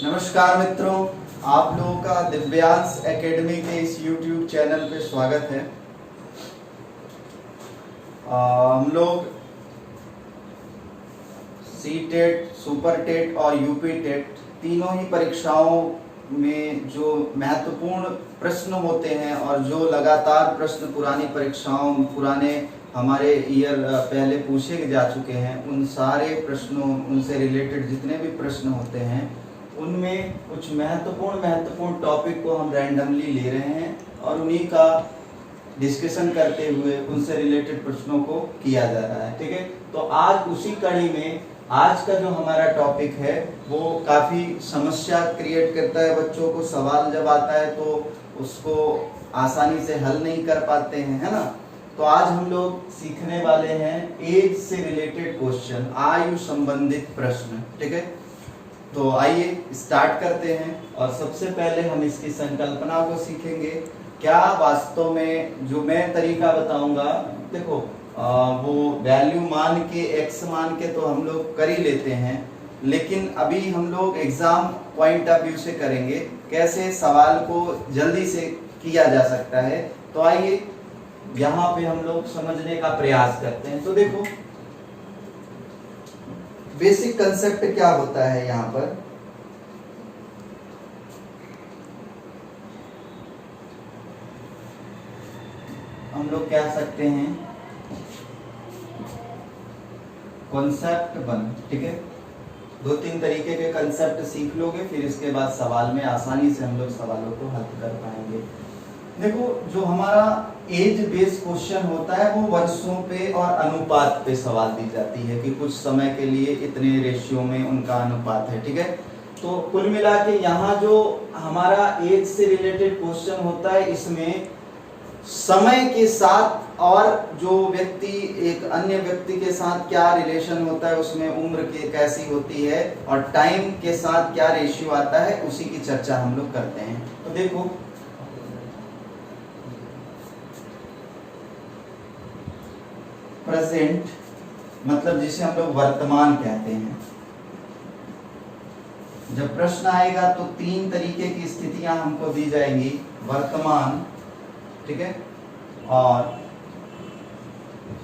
नमस्कार मित्रों, आप लोगों का दिव्यांश एकेडमी के इस YouTube चैनल पे स्वागत है। हम लोग सी-टेट, सुपर टेट और यूपी टेट तीनों ही परीक्षाओं में जो महत्वपूर्ण प्रश्न होते हैं और जो लगातार प्रश्न पुरानी परीक्षाओं पुराने हमारे ईयर पहले पूछे जा चुके हैं, उन सारे प्रश्नों उनसे रिलेटेड जितने भी प्रश्न होते हैं उनमें कुछ महत्वपूर्ण टॉपिक को हम रैंडमली ले रहे हैं और उन्हीं का डिस्कशन करते हुए उनसे रिलेटेड प्रश्नों को किया जा रहा है। ठीक है, तो आज उसी कड़ी में आज का जो हमारा टॉपिक है वो काफ़ी समस्या क्रिएट करता है। बच्चों को सवाल जब आता है तो उसको आसानी से हल नहीं कर पाते हैं, है ना। तो आज हम लोग सीखने वाले हैं एज से रिलेटेड क्वेश्चन, आयु संबंधित प्रश्न। ठीक है, तो आइए स्टार्ट करते हैं और सबसे पहले हम इसकी संकल्पना को सीखेंगे। क्या वास्तव में जो मैं तरीका बताऊंगा, देखो वो वैल्यू मान के एक्स मान के तो हम लोग कर ही लेते हैं, लेकिन अभी हम लोग एग्जाम पॉइंट ऑफ व्यू से करेंगे कैसे सवाल को जल्दी से किया जा सकता है। तो आइए यहाँ पे हम लोग समझने का प्रयास करते हैं। तो देखो बेसिक कंसेप्ट क्या होता है यहाँ पर। हम लोग कह सकते हैं कॉन्सेप्ट 1। ठीक है, 2-3 तरीके के कंसेप्ट सीख लोगे, फिर इसके बाद सवाल में आसानी से हम लोग सवालों को हल कर पाएंगे। देखो जो हमारा एज बेस्ड क्वेश्चन होता है वो वर्षों पे और अनुपात पे सवाल दी जाती है कि कुछ समय के लिए इतने रेशियो में उनका अनुपात है। ठीक है, तो कुल मिला के यहाँ जो हमारा एज से रिलेटेड क्वेश्चन होता है इसमें समय के साथ और जो व्यक्ति एक अन्य व्यक्ति के साथ क्या रिलेशन होता है, उसमें उम्र की कैसी होती है और टाइम के साथ क्या रेशियो आता है, उसी की चर्चा हम लोग करते हैं। तो देखो प्रेजेंट मतलब जिसे हम लोग वर्तमान कहते हैं। जब प्रश्न आएगा तो 3 तरीके की स्थितियां हमको दी जाएंगी, वर्तमान, ठीक है, और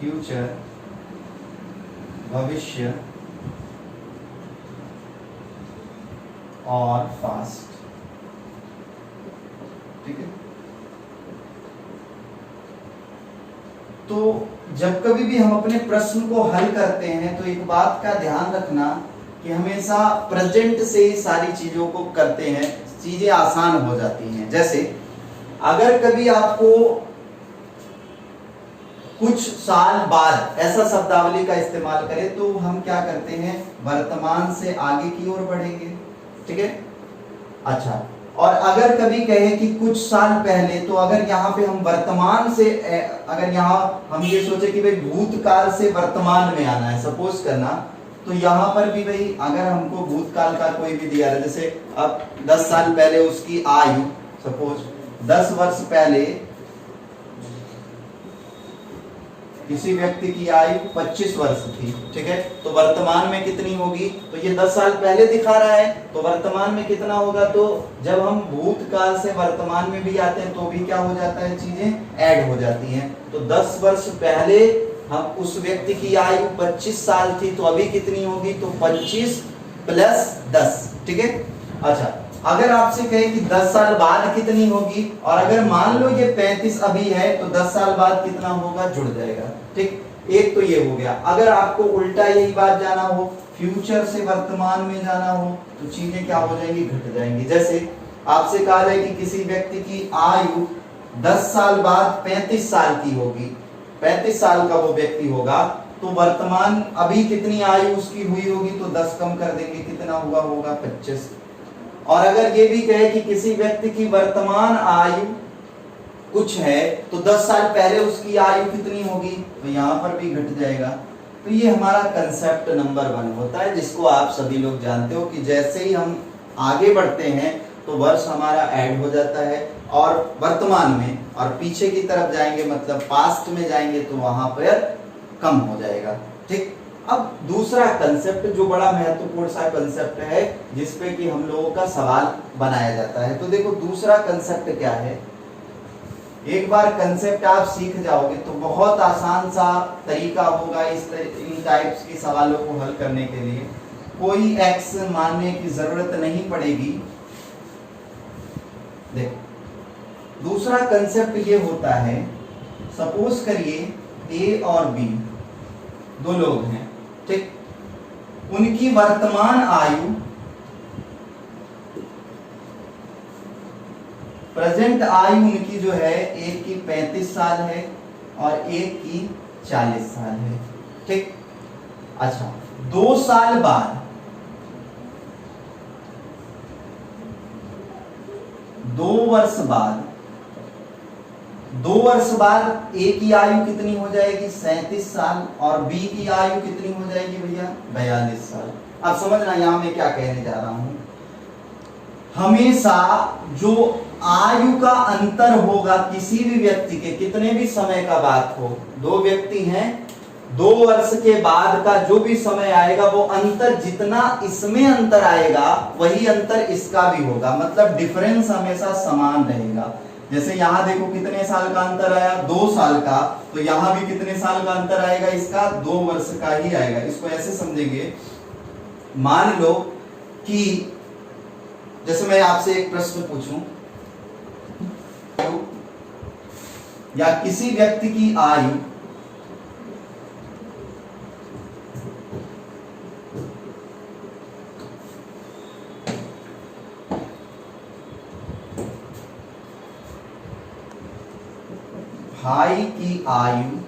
फ्यूचर, भविष्य, और पास्ट। ठीक है, तो जब कभी भी हम अपने प्रश्न को हल करते हैं तो एक बात का ध्यान रखना कि हमेशा प्रेजेंट से ही सारी चीजों को करते हैं, चीजें आसान हो जाती हैं। जैसे अगर कभी आपको कुछ साल बाद ऐसा शब्दावली का इस्तेमाल करें तो हम क्या करते हैं, वर्तमान से आगे की ओर बढ़ेंगे। ठीक है, अच्छा, और अगर कभी कहे कि कुछ साल पहले, तो अगर यहाँ पे हम वर्तमान से, अगर यहाँ हम ये सोचे कि भाई भूतकाल से वर्तमान में आना है, सपोज करना, तो यहाँ पर भी भाई अगर हमको भूतकाल का कोई भी दिया है, जैसे अब 10 साल पहले उसकी आयु, सपोज 10 वर्ष पहले किसी व्यक्ति की आयु 25 वर्ष थी। ठीक है, तो वर्तमान में कितनी होगी, तो ये 10 साल पहले दिखा रहा है, तो वर्तमान में कितना होगा। तो जब हम भूतकाल से वर्तमान में भी आते हैं तो भी क्या हो जाता है, चीजें ऐड हो जाती हैं। तो 10 वर्ष पहले हम उस व्यक्ति की आयु 25 साल थी, तो अभी कितनी होगी, तो 25 + 10। ठीक है, अच्छा, अगर आपसे कहे कि 10 साल बाद कितनी होगी, और अगर मान लो ये 35 अभी है तो 10 साल बाद कितना होगा, जुड़ जाएगा। ठीक, एक तो ये हो गया। अगर आपको उल्टा यही बात जाना हो, फ्यूचर से वर्तमान में जाना हो, तो चीजें क्या हो जाएंगी, घट जाएंगी। जैसे आपसे कहा जाए कि किसी व्यक्ति की आयु 10 साल बाद 35 साल की होगी, 35 साल का वो व्यक्ति होगा, तो वर्तमान अभी कितनी आयु उसकी हुई होगी, तो 10 कम कर देंगे, कितना हुआ होगा, 25। और अगर ये भी कहे कि किसी व्यक्ति की वर्तमान आयु कुछ है, तो 10 साल पहले उसकी आयु कितनी होगी, तो यहाँ पर भी घट जाएगा। तो ये हमारा कंसेप्ट नंबर 1 होता है, जिसको आप सभी लोग जानते हो कि जैसे ही हम आगे बढ़ते हैं तो वर्ष हमारा ऐड हो जाता है, और वर्तमान में और पीछे की तरफ जाएंगे मतलब पास्ट में जाएंगे तो वहां पर कम हो जाएगा। ठीक, अब दूसरा कंसेप्ट जो बड़ा महत्वपूर्ण सा कंसेप्ट है जिसपे कि हम लोगों का सवाल बनाया जाता है, तो देखो दूसरा कंसेप्ट क्या है। एक बार कंसेप्ट आप सीख जाओगे तो बहुत आसान सा तरीका होगा इन टाइप्स के सवालों को हल करने के लिए। कोई एक्स मानने की जरूरत नहीं पड़ेगी। देखो दूसरा कंसेप्ट ये होता है, सपोज करिए ए और बी दो लोग हैं, ठीक, उनकी वर्तमान आयु, प्रेजेंट आयु उनकी जो है, एक की 35 साल है और एक की 40 साल है, ठीक। अच्छा, 2 साल बाद, 2 वर्ष बाद, 2 वर्ष बाद ए की आयु कितनी हो जाएगी? 37 साल, और बी की आयु कितनी हो जाएगी भैया? 42 साल। अब समझना यहां मैं क्या कहने जा रहा हूं। हमेशा जो आयु का अंतर होगा किसी भी व्यक्ति के, कितने भी समय का बात हो, 2 व्यक्ति हैं, 2 वर्ष के बाद का जो भी समय आएगा वो अंतर जितना इसमें अंतर आएगा वही अंतर इसका भी होगा, मतलब डिफरेंस हमेशा समान रहेगा। जैसे यहां देखो कितने साल का अंतर आया? 2 साल का, तो यहां भी कितने साल का अंतर आएगा इसका? 2 वर्ष का ही आएगा। इसको ऐसे समझेंगे, मान लो कि जैसे मैं आपसे एक प्रश्न पूछूं, या किसी व्यक्ति की आयु भाई की आयु,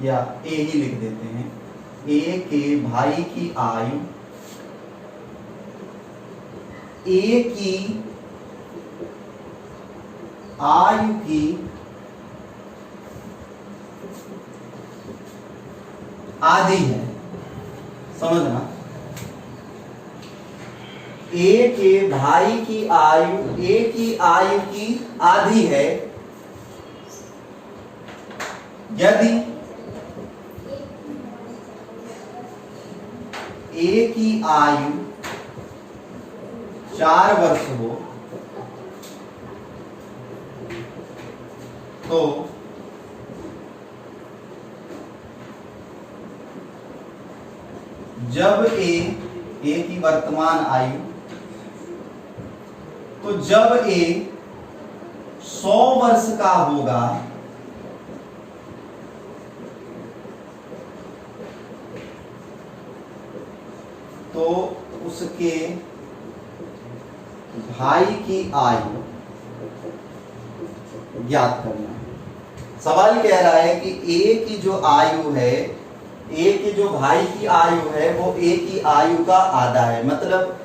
या ए ही लिख देते हैं, ए के भाई की आयु ए की आयु की आधी है। समझना, ए के भाई की आयु ए की आयु की आधी है यदि ए की आयु 4 वर्ष हो, तो जब ए की वर्तमान आयु, तो जब ए 100 वर्ष का होगा तो उसके भाई की आयु ज्ञात करना है। सवाल कह रहा है कि ए की जो आयु है, ए की जो भाई की आयु है वो ए की आयु का आधा है, मतलब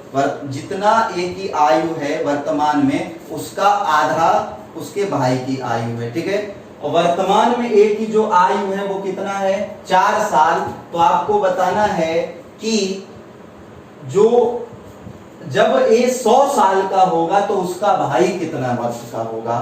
जितना ए की आयु है वर्तमान में उसका आधा उसके भाई की आयु है, ठीक है। और वर्तमान में ए की जो आयु है वो कितना है? 4 साल। तो आपको बताना है कि जो जब ए 100 साल का होगा तो उसका भाई कितना वर्ष का होगा।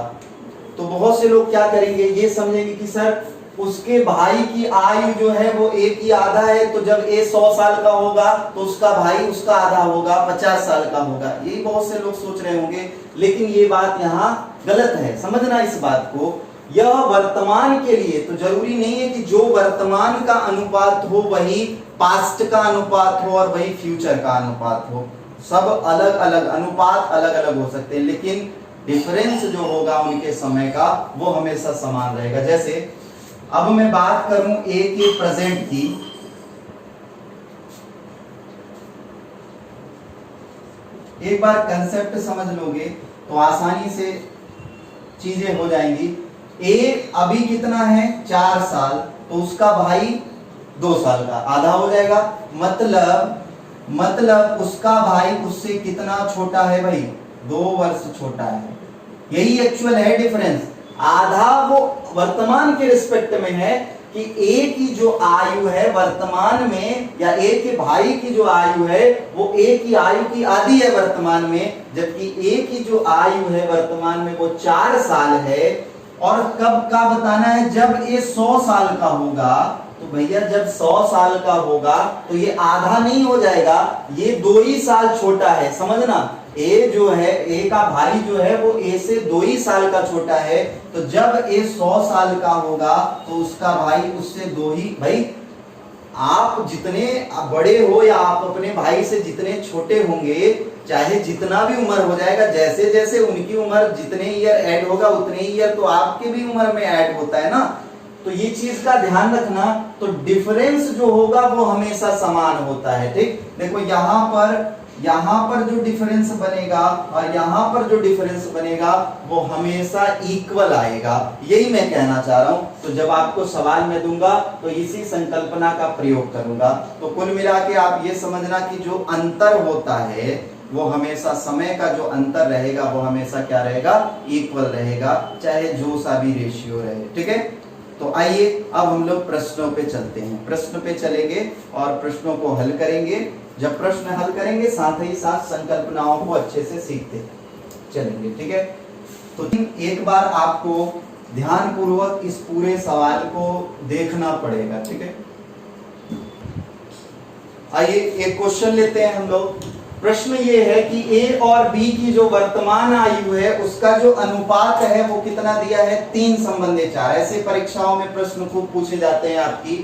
तो बहुत से लोग क्या करेंगे, ये समझेंगे कि सर उसके भाई की आयु जो है वो ए की आधा है, तो जब ए 100 साल का होगा तो उसका भाई उसका आधा होगा, 50 साल का होगा। ये बहुत से लोग सोच रहे होंगे, लेकिन ये बात यहाँ गलत है। समझना इस बात को, यह वर्तमान के लिए, तो जरूरी नहीं है कि जो वर्तमान का अनुपात हो वही पास्ट का अनुपात हो और वही फ्यूचर का अनुपात हो। सब अलग अलग अनुपात अलग अलग हो सकते हैं, लेकिन डिफरेंस जो होगा उनके समय का वो हमेशा समान रहेगा। जैसे अब मैं बात करूं ए के प्रेजेंट की, एक बार कंसेप्ट समझ लोगे तो आसानी से चीजें हो जाएंगी। ए अभी कितना है? 4 साल, तो उसका भाई 2 साल का, आधा हो जाएगा। मतलब उसका भाई उससे कितना छोटा है भाई? 2 वर्ष छोटा है। यही एक्चुअल है डिफरेंस। आधा वो वर्तमान के रिस्पेक्ट में है कि ए की जो आयु है वर्तमान में, या ए के भाई की जो आयु है वो ए की आयु की आधी है वर्तमान में, जबकि ए की जो आयु है वर्तमान में वो 4 साल है। और कब का बताना है, जब ये 100 साल का होगा। तो भैया जब 100 साल का होगा तो ये आधा नहीं हो जाएगा, ये 2 ही साल छोटा है, समझना। ए जो है, ए का भाई जो है वो ए से 2 ही साल का छोटा है। तो जब ए 100 साल का होगा तो उसका भाई उससे 2 ही। भाई आप जितने बड़े हो या आप अपने भाई से जितने छोटे होंगे, चाहे जितना भी उम्र हो जाएगा, जैसे जैसे उनकी उम्र जितने ईयर ऐड होगा उतने ईयर तो आपके भी उम्र में ऐड होता है ना। तो ये चीज का ध्यान रखना। तो डिफरेंस जो होगा वो हमेशा समान होता है, ठीक। देखो यहाँ पर जो डिफरेंस बनेगा और यहाँ पर जो डिफरेंस बनेगा वो हमेशा इक्वल आएगा, यही मैं कहना चाह रहा हूं। तो जब आपको सवाल मैं दूंगा तो इसी संकल्पना का प्रयोग करूंगा। तो कुल मिला के आप ये समझना कि जो अंतर होता है वो हमेशा, समय का जो अंतर रहेगा वो हमेशा क्या रहेगा, इक्वल रहेगा, चाहे जो सा भी रेशियो रहे, ठीक है। तो आइए अब हम लोग प्रश्नों पे चलते हैं, प्रश्न पे चलेंगे और प्रश्नों को हल करेंगे। जब प्रश्न हल करेंगे साथ ही साथ संकल्पनाओं को अच्छे से सीखते चलेंगे, ठीक है। तो एक बार आपको ध्यान पूर्वक इस पूरे सवाल को देखना पड़ेगा, ठीक है। आइए एक क्वेश्चन लेते हैं हम लोग। प्रश्न ये है कि ए और बी की जो वर्तमान आयु है उसका जो अनुपात है वो कितना दिया है, 3:4। ऐसे परीक्षाओं में प्रश्न खूब पूछे जाते हैं आपकी।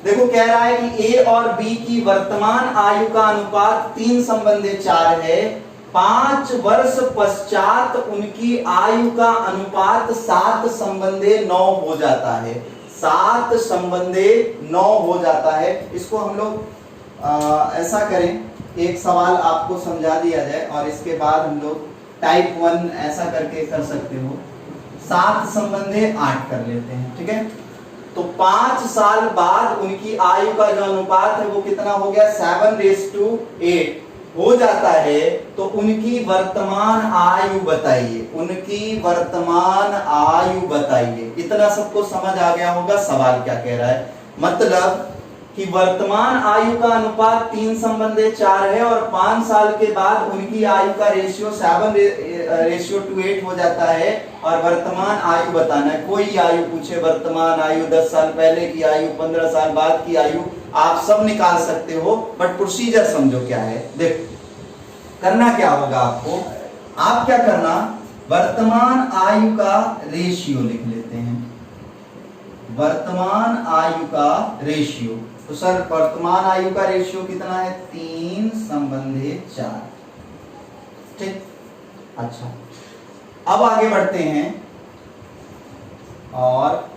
देखो कह रहा है कि ए और बी की वर्तमान आयु का अनुपात 3:4 है। 5 वर्ष पश्चात उनकी आयु का अनुपात 7:9 हो जाता है, 7:9 हो जाता है। इसको हम लोग ऐसा करें, एक सवाल आपको समझा दिया जाए और इसके बाद हम लोग टाइप 1 ऐसा करके कर सकते हो, 7:8 कर लेते हैं, ठीक है। तो 5 साल बाद उनकी आयु का जो अनुपात है वो कितना हो गया, 7:8 हो जाता है। तो उनकी वर्तमान आयु बताइए, उनकी वर्तमान आयु बताइए। इतना सबको समझ आ गया होगा सवाल क्या कह रहा है। मतलब कि वर्तमान आयु का अनुपात 3:4 है और 5 साल के बाद उनकी आयु का रेशियो 7:8 हो जाता है और वर्तमान आयु बताना है। कोई आयु पूछे, वर्तमान आयु, 10 साल पहले की आयु, 15 साल बाद की आयु, आप सब निकाल सकते हो, बट प्रोसीजर समझो क्या है। देखो करना क्या होगा आपको, आप क्या करना, वर्तमान आयु का रेशियो लिख लेते हैं, वर्तमान आयु का रेशियो। तो सर वर्तमान आयु का रेशियो कितना है, 3:4, ठीक। अच्छा अब आगे बढ़ते हैं और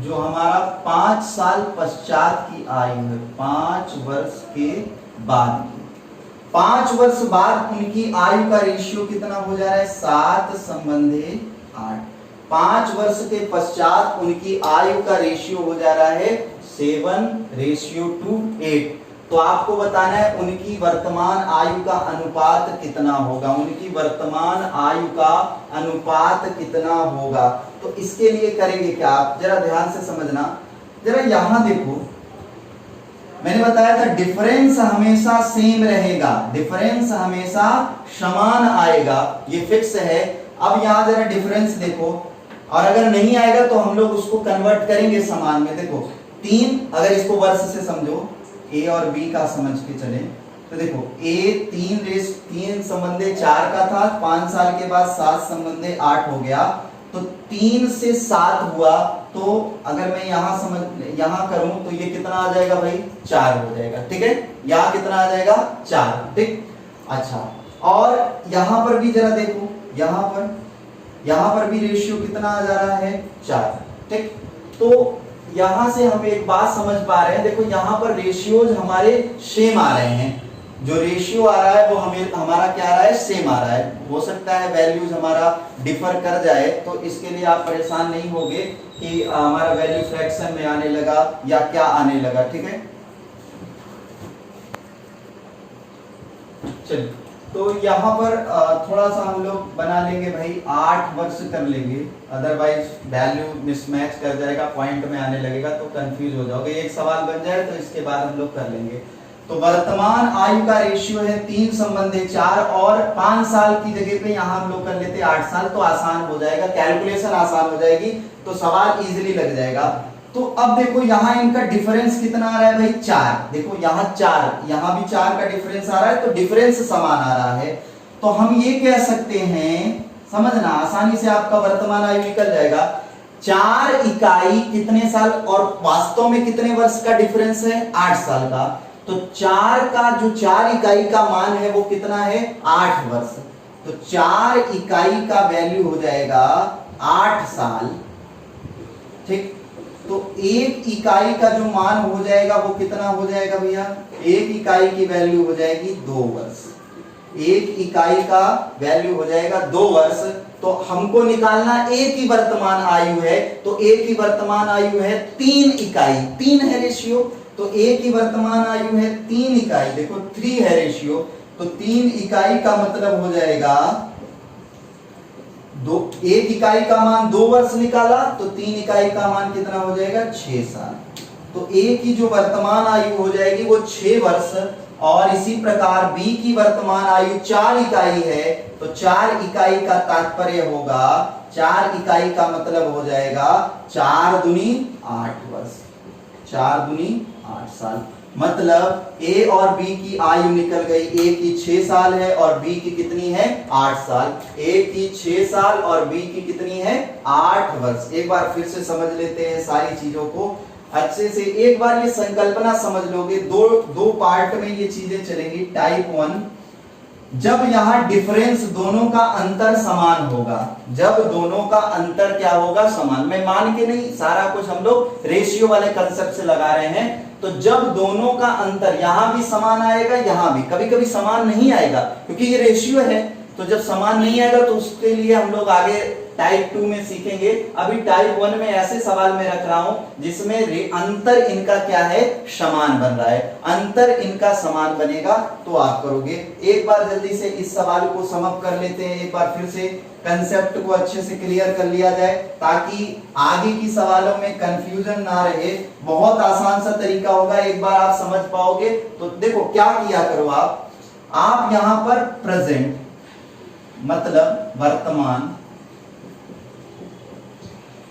जो हमारा 5 साल पश्चात की आयु है, 5 वर्ष के बाद की, 5 वर्ष बाद उनकी आयु का रेशियो कितना हो जा रहा है, 7:8। 5 वर्ष के पश्चात उनकी आयु का रेशियो हो जा रहा है 7:8। तो आपको बताना है उनकी वर्तमान आयु का अनुपात कितना होगा, उनकी वर्तमान आयु का अनुपात कितना होगा। तो इसके लिए करेंगे क्या, आप जरा ध्यान से समझना। जरा यहां देखो, मैंने बताया था डिफरेंस हमेशा सेम रहेगा, डिफरेंस हमेशा समान आएगा, ये फिक्स है। अब यहां जरा डिफरेंस देखो, और अगर नहीं आएगा तो हम लोग उसको कन्वर्ट करेंगे समान में। देखो 3, अगर इसको वर्ष से समझो, ए और बी का समझ के चले, तो देखो ए 3:4 का था, 5 साल के बाद 7:8 हो गया, तो 3 से 7 हुआ। तो अगर मैं यहां करूं तो ये कितना आ जाएगा भाई, 4 हो जाएगा, ठीक है। यहां कितना आ जाएगा, 4, ठीक। अच्छा और यहां पर भी जरा देखो, यहां पर भी रेशियो कितना आ जा रहा है, 4, ठीक। तो यहां से हम एक बात समझ पा रहे हैं, देखो यहां पर रेशियोज हमारे सेम आ रहे हैं, जो रेशियो आ रहा है वो हमारा क्या आ रहा है, सेम आ रहा है। हो सकता है वैल्यूज हमारा डिफर कर जाए, तो इसके लिए आप परेशान नहीं होगे कि हमारा वैल्यू फ्रैक्शन में आने लगा या क्या आने लगा, ठीक है। चलिए तो यहाँ पर थोड़ा सा हम लोग बना लेंगे भाई, 8 वर्ष कर लेंगे, अदरवाइज वैल्यू मिसमैच कर जाएगा, पॉइंट में आने लगेगा तो कंफ्यूज हो जाओगे। एक सवाल बन जाए तो इसके बाद हम लोग कर लेंगे। तो वर्तमान आयु का रेशियो है 3 संबंधी 4 और 5 साल की जगह पे यहां हम लोग कर लेते हैं 8 साल, तो आसान हो जाएगा, कैलकुलेशन आसान हो जाएगी, तो सवाल इजीली लग जाएगा। तो अब देखो यहाँ इनका डिफरेंस कितना आ रहा है भाई 4, देखो यहाँ 4, यहाँ भी 4 का डिफरेंस आ रहा है, तो डिफरेंस समान आ रहा है। तो हम ये कह सकते हैं, समझना आसानी से आपका वर्तमान आयु निकल जाएगा, 4 इकाई कितने साल, और वास्तव में कितने वर्ष का डिफरेंस है 8 साल का, तो 4 का जो 4 इकाई का मान है वो कितना है 8 वर्ष, तो 4 इकाई का वैल्यू हो जाएगा 8 साल, ठीक। तो 1 इकाई का जो मान हो जाएगा वो कितना हो जाएगा भैया, 1 इकाई की वैल्यू हो जाएगी 2 वर्ष, 1 इकाई का वैल्यू हो जाएगा 2 वर्ष। तो हमको निकालना एक ही वर्तमान आयु है, तो एक ही वर्तमान आयु है 3 इकाई, 3 है रेशियो, तो एक ही वर्तमान आयु है 3 इकाई, देखो 3 है रेशियो, तो 3 इकाई का मतलब हो जाएगा 1 इकाई का मान 2 वर्ष निकाला, तो 3 इकाई का मान कितना हो जाएगा 6 साल, तो ए की जो वर्तमान आयु हो जाएगी वो 6 वर्ष। और इसी प्रकार बी की वर्तमान आयु 4 इकाई है, तो 4 इकाई का तात्पर्य होगा, 4 इकाई का मतलब हो जाएगा 4 दूनी 8 वर्ष, 4 दूनी 8 साल, मतलब ए और बी की आयु निकल गई, ए की 6 साल है और बी की कितनी है 8 साल, ए की 6 साल और बी की कितनी है 8 वर्ष। एक बार फिर से समझ लेते हैं सारी चीजों को अच्छे से, एक बार ये संकल्पना समझ लोगे, दो पार्ट में ये चीजें चलेंगी। टाइप 1, जब यहां डिफरेंस दोनों का अंतर समान होगा, जब दोनों का अंतर क्या होगा समान, मैं मान के नहीं, सारा कुछ हम लोग रेशियो वाले कंसेप्ट से लगा रहे हैं, तो जब दोनों का अंतर यहां भी समान आएगा, यहां भी, कभी कभी समान नहीं आएगा क्योंकि ये रेशियो है, तो जब समान नहीं आएगा तो उसके लिए हम लोग आगे टाइप 2 में सीखेंगे। अभी टाइप 1 में ऐसे सवाल में रख रहा हूं जिसमें अंतर इनका क्या है समान बन रहा है, अंतर इनका समान बनेगा तो आप करोगे। एक बार जल्दी से इस सवाल को समाप्त कर लेते हैं, एक बार फिर से कंसेप्ट को अच्छे से क्लियर कर लिया जाए ताकि आगे की सवालों में कंफ्यूजन ना रहे। बहुत आसान सा तरीका होगा, एक बार आप समझ पाओगे तो देखो क्या किया करो आप यहां पर प्रेजेंट मतलब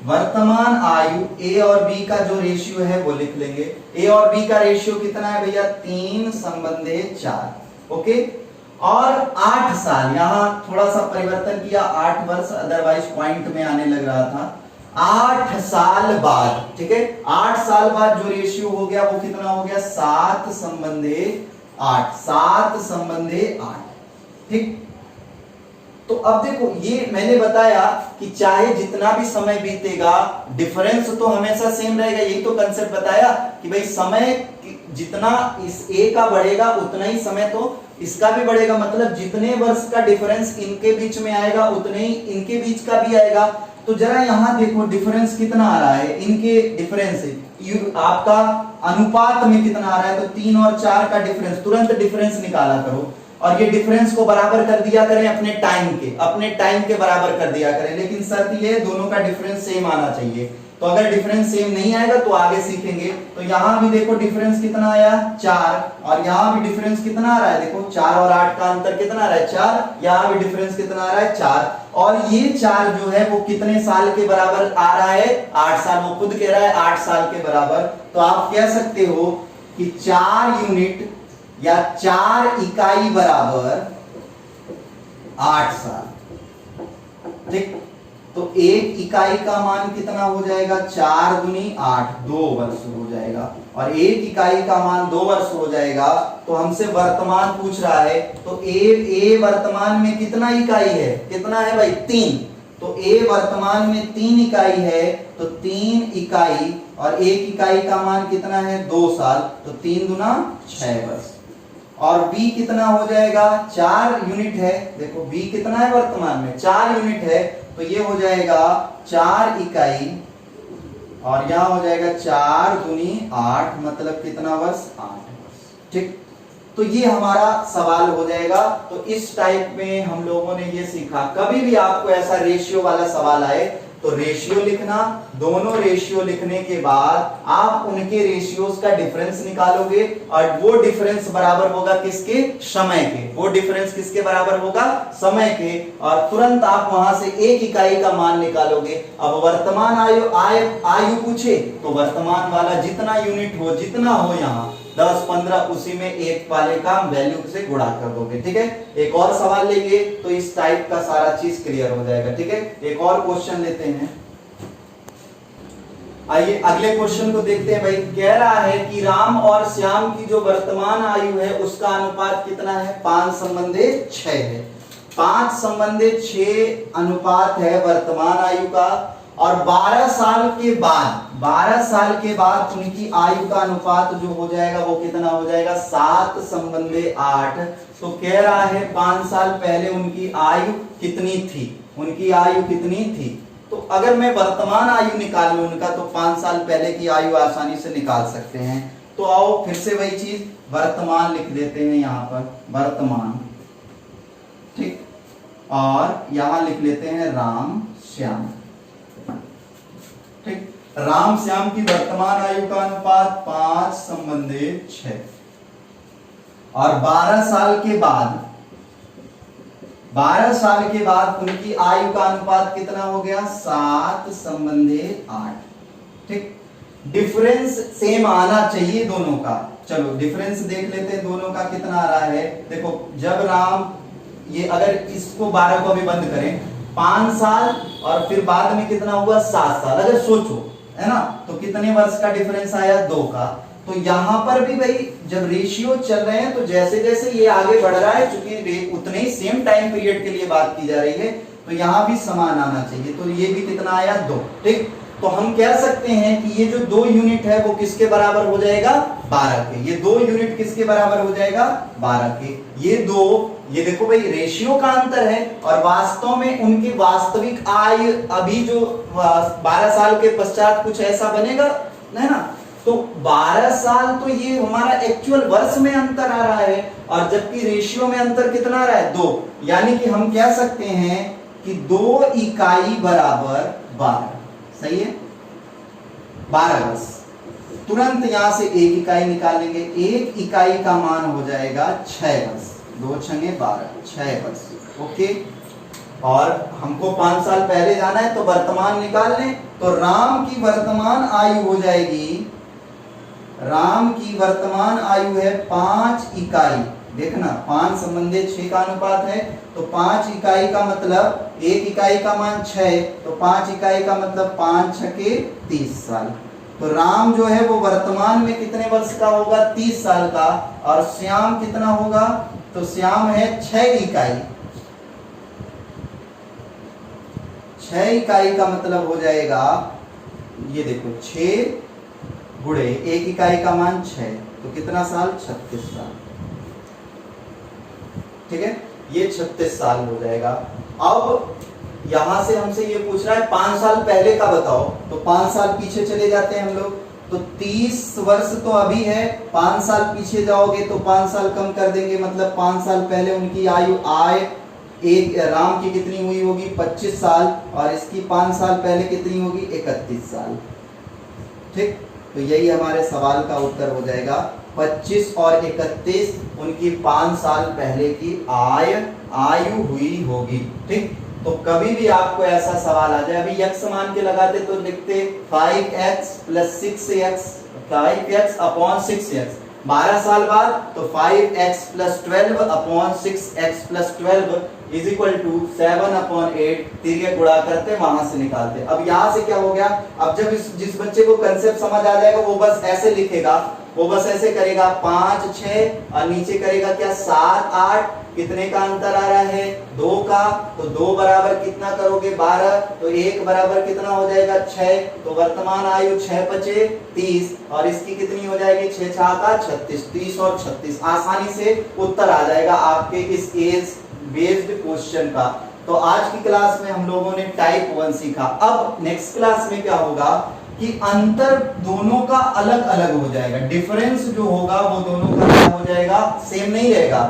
वर्तमान आयु ए और बी का जो रेशियो है वो लिख लेंगे। ए और बी का रेशियो कितना है भैया 3 संबंधे 4, ओके। और 8 साल, यहां थोड़ा सा परिवर्तन किया, 8 वर्ष अदरवाइज पॉइंट में आने लग रहा था। 8 साल बाद, ठीक है, 8 साल बाद जो रेशियो हो गया वो कितना हो गया 7 संबंधे 8, 7 संबंधे 8, ठीक। तो अब देखो ये मैंने बताया कि चाहे जितना भी समय बीतेगा डिफरेंस तो हमेशा सेम रहेगा, यही तो कंसेप्ट बताया कि भाई समय जितना इस ए का बढ़ेगा उतना ही समय तो इसका भी बढ़ेगा, मतलब जितने वर्ष का डिफरेंस इनके बीच में आएगा उतने ही इनके बीच का भी आएगा। तो जरा यहां देखो डिफरेंस कितना आ रहा है, इनके डिफरेंस आपका अनुपात में कितना आ रहा है, तो 3 और 4 का डिफरेंस, तुरंत डिफरेंस निकाला करो और ये डिफरेंस को बराबर कर दिया करें अपने टाइम के बराबर कर दिया करें, लेकिन शर्त ये दोनों का डिफरेंस सेम आना चाहिए। तो अगर डिफरेंस सेम नहीं आएगा तो आगे सीखेंगे। तो यहां भी देखो डिफरेंस कितना आया 4, और यहां भी डिफरेंस कितना आ रहा है, देखो 4 और 8 का अंतर कितना आ रहा है 4, यहां भी डिफरेंस कितना आ रहा है 4, और ये 4 जो है वो कितने साल के बराबर आ रहा है 8 साल, वो खुद कह रहा है 8 साल के बराबर। तो आप कह सकते हो कि 4 यूनिट या 4 इकाई बराबर 8 साल, ठीक। तो 1 इकाई का मान कितना हो जाएगा 4 दूनी 8, 2 वर्ष हो जाएगा, और 1 इकाई का मान 2 वर्ष हो जाएगा। तो हमसे वर्तमान पूछ रहा है, तो ए वर्तमान में कितना इकाई है, कितना है भाई 3, तो ए वर्तमान में 3 इकाई है, तो 3 इकाई और 1 इकाई का मान कितना है 2 साल, तो 3 दूना 6 वर्ष। और B कितना हो जाएगा 4 यूनिट है, देखो B कितना है वर्तमान में 4 यूनिट है, तो ये हो जाएगा 4 इकाई और यहां हो जाएगा 4 दूनी 8, मतलब कितना वर्ष 8 वर्ष, ठीक। तो ये हमारा सवाल हो जाएगा। तो इस टाइप में हम लोगों ने ये सीखा, कभी भी आपको ऐसा रेशियो वाला सवाल आए तो रेशियो लिखना, दोनों रेशियो लिखने के बाद आप उनके रेशियोज का डिफरेंस निकालोगे और वो डिफरेंस बराबर होगा किसके, समय के। वो डिफरेंस किसके बराबर होगा, समय के। और तुरंत आप वहां से एक इकाई का मान निकालोगे। अब वर्तमान आयु पूछे तो वर्तमान वाला जितना यूनिट हो, जितना हो यहाँ 10, 15, उसी में एक वाले का वैल्यू से गुणा कर दोगे। ठीक है, एक और सवाल लेंगे तो इस टाइप का सारा चीज क्लियर हो जाएगा। ठीक है, एक और क्वेश्चन लेते हैं। आइए अगले क्वेश्चन को देखते हैं। भाई कह रहा है कि राम और श्याम की जो वर्तमान आयु है उसका अनुपात कितना है, 5:6 है। 5:6 अनुपात है वर्तमान आयु का। और 12 साल के बाद उनकी आयु का अनुपात जो हो जाएगा वो कितना हो जाएगा, 7:8। तो कह रहा है 5 साल पहले उनकी आयु कितनी थी, उनकी आयु कितनी थी। तो अगर मैं वर्तमान आयु निकाल लूं उनका तो 5 साल पहले की आयु आसानी से निकाल सकते हैं। तो आओ फिर से वही चीज, वर्तमान लिख देते हैं यहाँ पर, वर्तमान। ठीक, और यहां लिख लेते हैं राम श्याम। ठीक, राम श्याम की वर्तमान आयु का अनुपात 5:6 और 12 साल के बाद उनकी आयु का अनुपात कितना हो गया, 7:8। ठीक, डिफरेंस सेम आना चाहिए दोनों का। चलो डिफरेंस देख लेते हैं दोनों का कितना आ रहा है। देखो जब राम, ये अगर इसको 12 को अभी बंद करें, 5 साल और फिर बाद में कितना हुआ, 7 साल। अगर सोचो है ना, तो कितने वर्ष का डिफरेंस आया, 2 का। तो यहां पर भी भाई जब रेशियो चल रहे हैं तो जैसे जैसे ये आगे बढ़ रहा है, चूंकि उतने ही सेम टाइम पीरियड के लिए बात की जा रही है, तो यहां भी समान आना चाहिए। तो ये भी कितना आया, 2। ठीक, तो हम कह सकते हैं कि ये जो 2 यूनिट है वो किसके बराबर हो जाएगा, 12 के। ये 2 यूनिट किसके बराबर हो जाएगा, 12 के। ये 2, ये देखो भाई रेशियो का अंतर है और वास्तव में उनकी वास्तविक आयु अभी जो 12 साल के पश्चात कुछ ऐसा बनेगा है ना। तो 12 साल तो ये हमारा एक्चुअल वर्ष में अंतर आ रहा है और जबकि रेशियो में अंतर कितना आ रहा है, 2। यानी कि हम कह सकते हैं कि 2 इकाई बराबर 12। सही है, 12 वर्ष। तुरंत यहां से एक इकाई निकालेंगे, एक इकाई का मान हो जाएगा 6 वर्ष। 2 छंगे 12, 6 वर्ष। ओके, और हमको 5 साल पहले जाना है तो वर्तमान निकाल लें। तो राम की वर्तमान आयु हो जाएगी, राम की वर्तमान आयु है 5 इकाई। देखना 5:6 का अनुपात है, तो 5 इकाई का मतलब, एक इकाई का मान 6, तो 5 इकाई का मतलब 5 छके 30 साल। तो राम जो है वो वर्तमान में कितने वर्ष का होगा, 30 साल का। और श्याम कितना होगा, तो श्याम है 6 इकाई। 6 इकाई का मतलब हो जाएगा, ये देखो 6 गुणे एक इकाई का मान 6, तो कितना साल, 36 साल। ठीक है, ये 36 साल हो जाएगा। अब यहां से हमसे ये पूछ रहा है 5 साल पहले का बताओ, तो 5 साल पीछे चले जाते हैं हम लोग। तो 30 वर्ष तो अभी है, 5 साल पीछे जाओगे तो 5 साल कम कर देंगे, मतलब 5 साल पहले उनकी आयु एक राम की कितनी हुई होगी, 25 साल, और इसकी 5 साल पहले कितनी होगी, 31 साल। ठीक, तो यही हमारे सवाल का उत्तर हो जाएगा। 25 और 31 उनकी 5 साल पहले की आयु हुई होगी। ठीक, तो कभी भी आपको ऐसा सवाल आ जाए, अभी x मान के लगाते तो लिखते 5x + 6x, 5x / 6x। 12 साल बाद तो 5x + 12 / 6x + 12 = 7/8। तिर्यक गुणा करते वहां से निकालते। अब यहां से क्या हो गया, अब जब जिस बच्चे को कंसेप्ट समझ आ जाएगा वो बस ऐसे लिखेगा, वो बस ऐसे करेगा 5 6 और नीचे करेगा क्या 7 8। कितने का अंतर आ रहा है, 2 का। तो 2 बराबर कितना करोगे, 12। तो 1 बराबर कितना हो जाएगा, 6। तो वर्तमान आयु 6 × 5 = 30 और इसकी कितनी हो जाएगी, 6 × 6 = 36। 30 और 36 आसानी से उत्तर आ जाएगा आपके इस एज बेस्ड क्वेश्चन का। तो आज की क्लास में हम लोगों ने टाइप 1 सीखा। अब नेक्स्ट क्लास में क्या होगा कि अंतर दोनों का अलग अलग हो जाएगा। डिफरेंस जो होगा वो दोनों का क्या हो जाएगा, सेम नहीं रहेगा।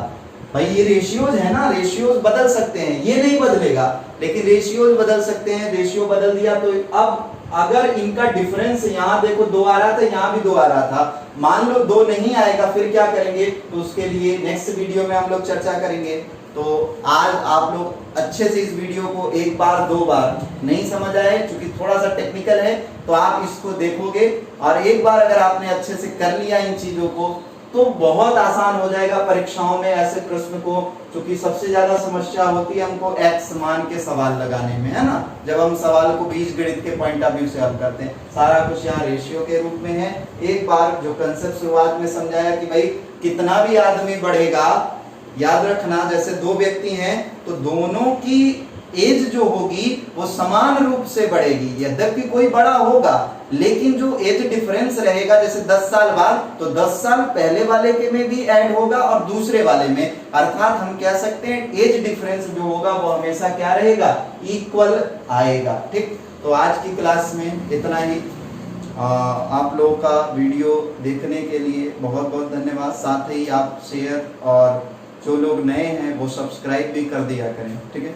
भाई ये रेशियोज है ना, रेशियोज बदल सकते हैं, ये नहीं बदलेगा, लेकिन रेशियो बदल सकते हैं। रेशियो बदल दिया तो अब अगर इनका डिफरेंस यहाँ देखो 2 आ रहा था, यहाँ भी 2 आ रहा था, मान लो 2 नहीं आएगा, फिर क्या करेंगे? तो उसके लिए नेक्स्ट वीडियो में हम लोग चर्चा करेंगे। तो आज आप लोग अच्छे से इस वीडियो को एक बार 2 बार, नहीं समझ आए क्योंकि थोड़ा सा टेक्निकल है, तो आप इसको देखोगे और एक बार अगर आपने अच्छे से कर लिया इन चीजों को तो बहुत आसान हो जाएगा परीक्षाओं में ऐसे प्रश्न को। क्योंकि सबसे ज्यादा समस्या होती है हमको एक्स मान के सवाल लगाने में, है ना, जब हम सवाल को बीजगणित के पॉइंट ऑफ व्यू से हल करते हैं। सारा कुछ यहाँ रेशियो के रूप में है। एक बार जो कंसेप्ट शुरुआत में समझाया कि भाई कितना भी आदमी बढ़ेगा, याद रखना जैसे 2 व्यक्ति हैं तो दोनों की एज जो होगी वो समान रूप से बढ़ेगी। यद्यपि कोई बड़ा होगा लेकिन जो एज डिफरेंस रहेगा, जैसे 10 साल बाद तो 10 साल पहले वाले के में भी ऐड होगा और दूसरे वाले में, अर्थात हम कह सकते हैं एज डिफरेंस जो होगा वो हमेशा क्या रहेगा? इक्वल आएगा। ठीक, तो आज की क्लास में इतना ही। आप लोगों का वीडियो देखने के लिए बहुत बहुत धन्यवाद। साथ ही आप शेयर और जो लोग नए हैं वो सब्सक्राइब भी कर दिया करें। ठीक है।